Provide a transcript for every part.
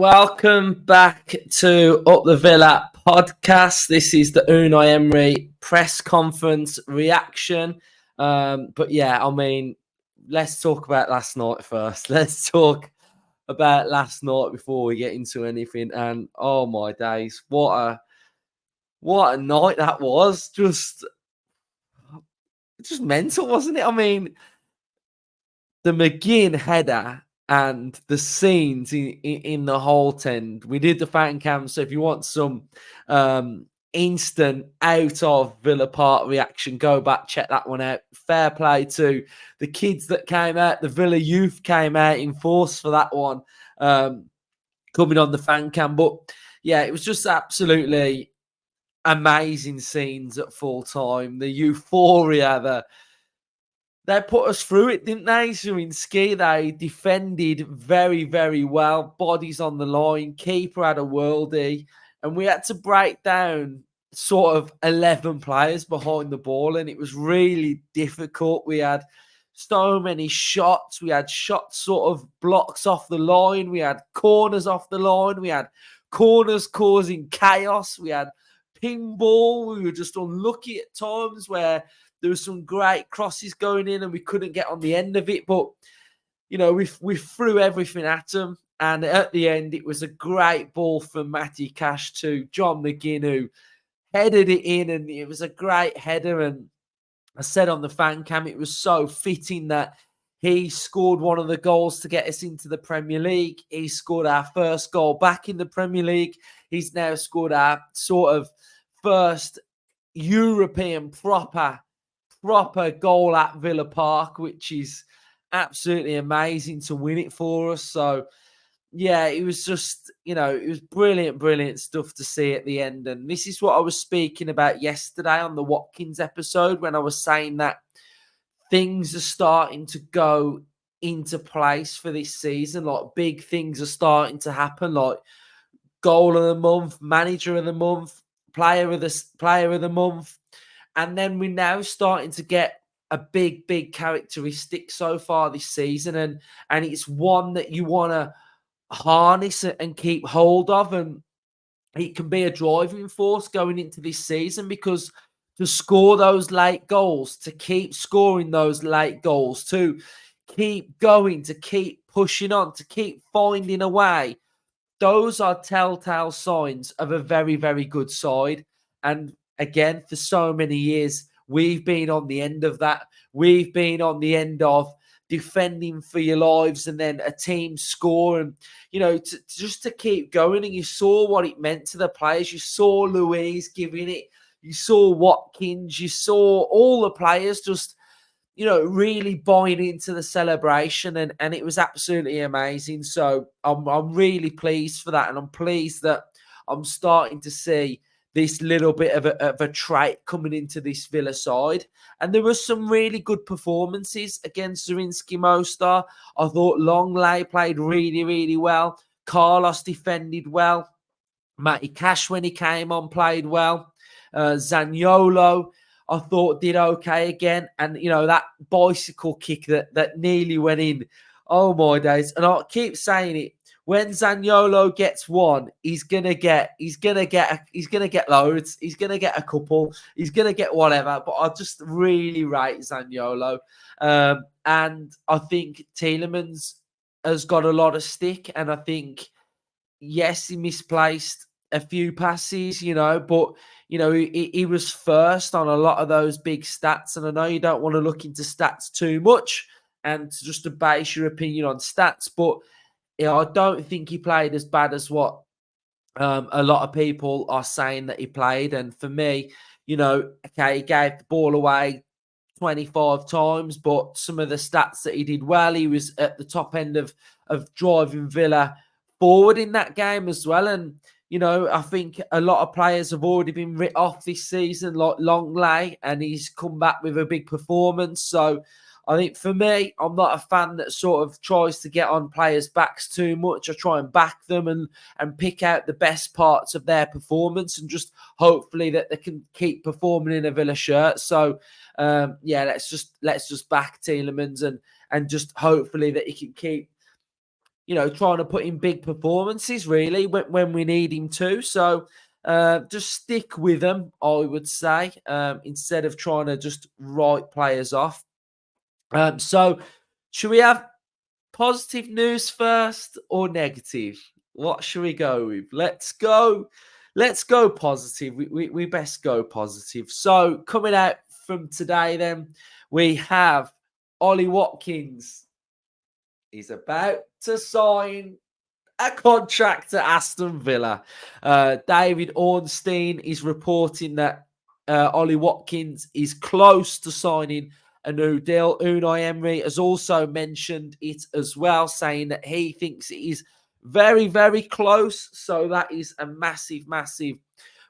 Welcome back to Up the Villa podcast. This is the Unai Emery press conference reaction. But yeah, I mean, let's talk about last night first. Let's talk about last night before we get into anything. And oh my days, what a night that was. Just mental, wasn't it? I mean, the McGinn header and the scenes in the Holt end. We did the fan cam, so if you want some instant out of Villa Park reaction, go back, check that one out. Fair play to the kids that came out. The Villa youth came out in force for that one, coming on the fan cam. But yeah, it was just absolutely amazing scenes at full time. The euphoria, they put us through it, didn't they? Zurinski, they defended very, very well. Bodies on the line. Keeper had a worldie. And we had to break down sort of 11 players behind the ball. And it was really difficult. We had so many shots. We had shots sort of blocks off the line. We had corners off the line. We had corners causing chaos. We had pinball. We were just unlucky at times where there were some great crosses going in and we couldn't get on the end of it. But, you know, we threw everything at them. And at the end, it was a great ball from Matty Cash to John McGinn, who headed it in. And it was a great header. And I said on the fan cam, it was so fitting that he scored one of the goals to get us into the Premier League. He scored our first goal back in the Premier League. He's now scored our sort of first European proper goal at Villa Park, which is absolutely amazing to win it for us. So, yeah, it was just, you know, it was brilliant stuff to see at the end. And this is what I was speaking about yesterday on the Watkins episode when I was saying that things are starting to go into place for this season. Like, big things are starting to happen, like goal of the month, manager of the month, player of the month. And then we're now starting to get a big characteristic so far this season. And it's one that you want to harness and keep hold of. And it can be a driving force going into this season, because to score those late goals, to keep scoring those late goals, to keep going, to keep pushing on, to keep finding a way, those are telltale signs of a very good side. And again, for so many years, we've been on the end of that. We've been on the end of defending for your lives and then a team score, and, you know, just to keep going. And you saw what it meant to the players. You saw Louise giving it. You saw Watkins. You saw all the players just, you know, really buying into the celebration, and it was absolutely amazing. So I'm really pleased for that, and I'm pleased that I'm starting to see this little bit of a trait coming into this Villa side. And there were some really good performances against Zurinski Mostar. I thought Longley played really well. Carlos defended well. Matty Cash, when he came on, played well. Zaniolo, I thought, did okay again. And, you know, that bicycle kick that nearly went in. Oh, my days. And I keep saying it. When Zaniolo gets one, he's gonna get loads. He's gonna get a couple. He's gonna get whatever. But I just really rate Zaniolo, and I think Tielemans has got a lot of stick. And I think, yes, he misplaced a few passes, you know, but, you know, he was first on a lot of those big stats. And I know you don't want to look into stats too much and just to base your opinion on stats, but, you know, I don't think he played as bad as what a lot of people are saying that he played. And for me, you know, okay, he gave the ball away 25 times, but some of the stats that he did well, he was at the top end of driving Villa forward in that game as well. And, you know, I think a lot of players have already been writ off this season, like Longley, and he's come back with a big performance. So I think for me, I'm not a fan that sort of tries to get on players' backs too much. I try and back them and pick out the best parts of their performance and just hopefully that they can keep performing in a Villa shirt. So yeah, let's just back Tielemans and just hopefully that he can keep trying to put in big performances really when we need him to. So just stick with him, I would say, instead of trying to just write players off. So should we have positive news first or negative? What should we go with? Let's go positive. We best go positive. So coming out from today, then we have Ollie Watkins. He's about to sign a contract at Aston Villa. David Ornstein is reporting that Ollie Watkins is close to signing a new deal. Unai Emery has also mentioned it as well, saying that he thinks it is very, very close. So that is a massive, massive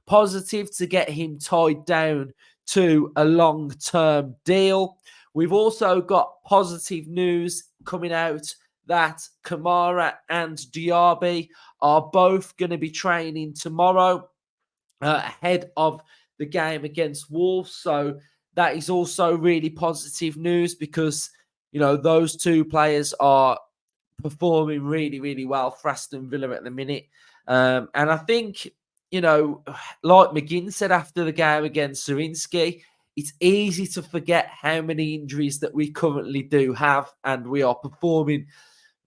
positive to get him tied down to a long-term deal. We've also got positive news coming out that Kamara and Diaby are both going to be training tomorrow ahead of the game against Wolves. So that is also really positive news because, those two players are performing really, really well for Aston Villa at the minute. And I think, like McGinn said after the game against Zrinski, it's easy to forget how many injuries that we currently do have, and we are performing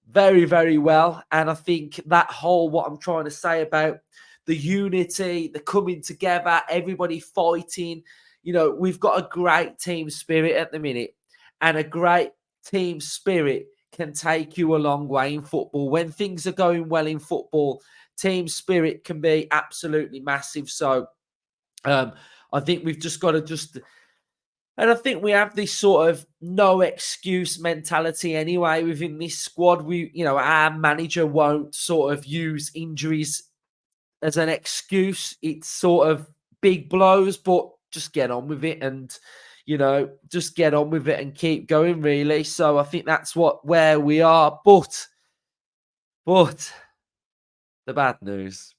very, very well. And I think that whole, what I'm trying to say about the unity, the coming together, everybody fighting, we've got a great team spirit at the minute, and a great team spirit can take you a long way in football. When things are going well in football, team spirit can be absolutely massive. So I think we've just got to and I think we have this sort of no excuse mentality anyway within this squad. Our manager won't sort of use injuries as an excuse. It's sort of big blows, but just get on with it and, just get on with it and keep going, really. So I think that's where we are. But the bad news.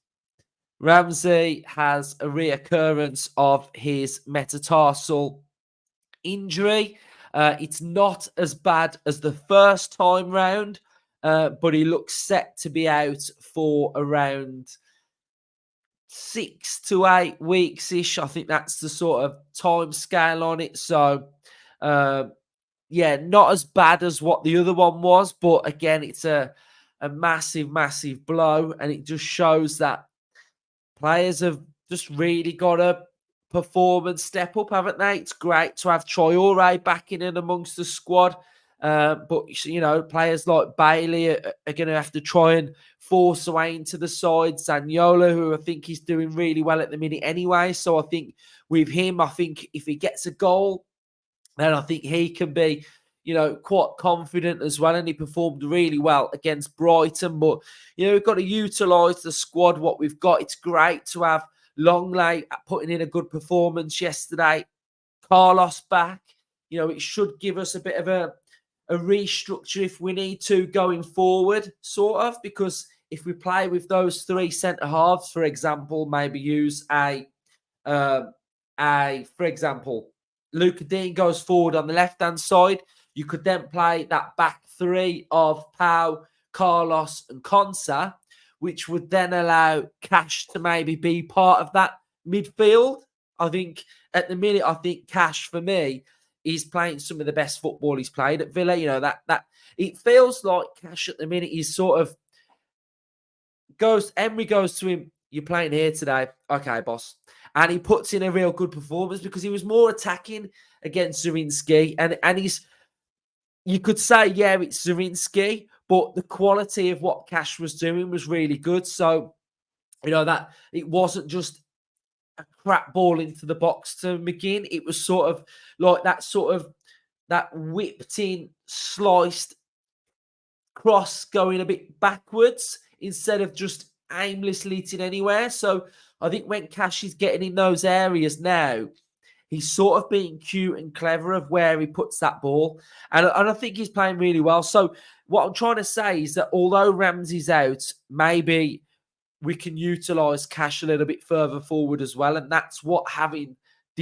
Ramsey has a reoccurrence of his metatarsal injury. It's not as bad as the first time round, but he looks set to be out for around 6 to 8 weeks ish. I think that's the sort of time scale on it. So, not as bad as what the other one was, but again, it's a massive, massive blow, and it just shows that players have just really got to perform and step up, haven't they? It's great to have Traore back in and amongst the squad. But, players like Bailey are going to have to try and force a way into the side. Zaniolo, who I think is doing really well at the minute anyway. So I think with him, if he gets a goal, then I think he can be, quite confident as well. And he performed really well against Brighton. But, we've got to utilise the squad, what we've got. It's great to have Longley putting in a good performance yesterday. Carlos back. It should give us a bit of a restructure if we need to going forward, sort of, because if we play with those three centre halves, for example, maybe use for example, Luca Dean goes forward on the left-hand side. You could then play that back three of Pau, Carlos and Konsa, which would then allow Cash to maybe be part of that midfield. I think at the minute, Cash, for me, is playing some of the best football he's played at Villa. That it feels like Cash at the minute is sort of Emery goes to him, "You're playing here today." "Okay, boss." And he puts in a real good performance because he was more attacking against Zrinski. And you could say, yeah, it's Zrinski, but the quality of what Cash was doing was really good. So, that it wasn't just a crap ball into the box to McGinn. It was sort of like that whipped in, sliced cross going a bit backwards instead of just aimlessly hitting anywhere. So I think when Cash is getting in those areas now, he's sort of being cute and clever of where he puts that ball. And I think he's playing really well. So what I'm trying to say is that although Ramsey's out, maybe we can utilise Cash a little bit further forward as well. And that's what having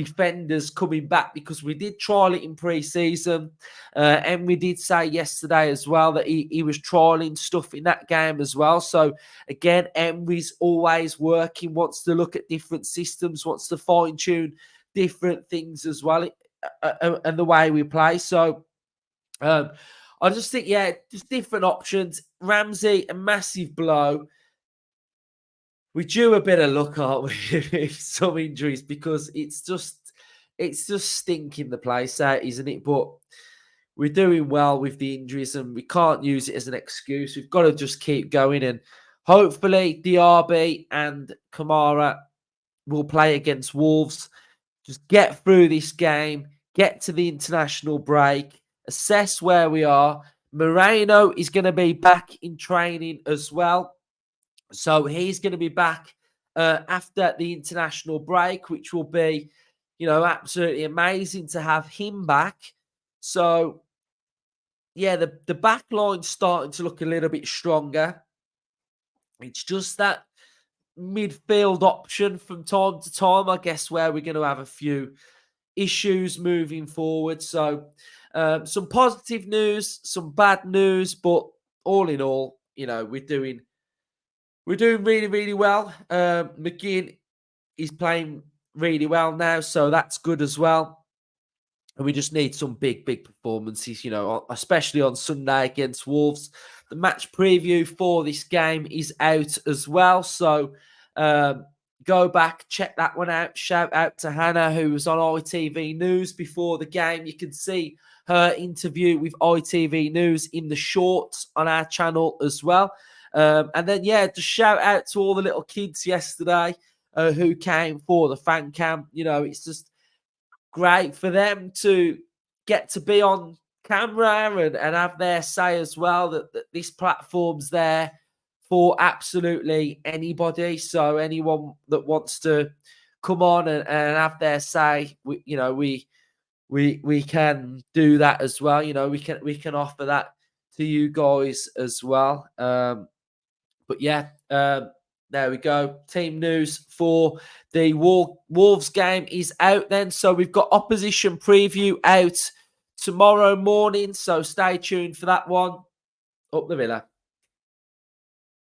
defenders coming back, because we did trial it in pre-season, and we did say yesterday as well that he was trialing stuff in that game as well. So again, Emery's always working, wants to look at different systems, wants to fine-tune different things as well, and the way we play. So I just think, yeah, just different options. Ramsey, a massive blow. We due a bit of luck, aren't we, with some injuries, because it's just stinking the place out, isn't it? But we're doing well with the injuries, and we can't use it as an excuse. We've got to just keep going, and hopefully Diaby and Kamara will play against Wolves. Just get through this game, get to the international break, assess where we are. Moreno is going to be back in training as well. So he's going to be back after the international break, which will be, absolutely amazing to have him back. So, yeah, the back line's starting to look a little bit stronger. It's just that midfield option from time to time, I guess, where we're going to have a few issues moving forward. So, some positive news, some bad news, but all in all, we're doing really, really well. McGinn is playing really well now, so that's good as well. And we just need some big, big performances, especially on Sunday against Wolves. The match preview for this game is out as well. So go back, check that one out. Shout out to Hannah, who was on ITV News before the game. You can see her interview with ITV News in the shorts on our channel as well. And then, yeah, just shout out to all the little kids yesterday who came for the fan camp. It's just great for them to get to be on camera and have their say as well, that this platform's there for absolutely anybody. So anyone that wants to come on and have their say, we can do that as well. We can offer that to you guys as well. But yeah, there we go. Team news for the Wolves game is out then. So we've got opposition preview out tomorrow morning. So stay tuned for that one. Up the Villa.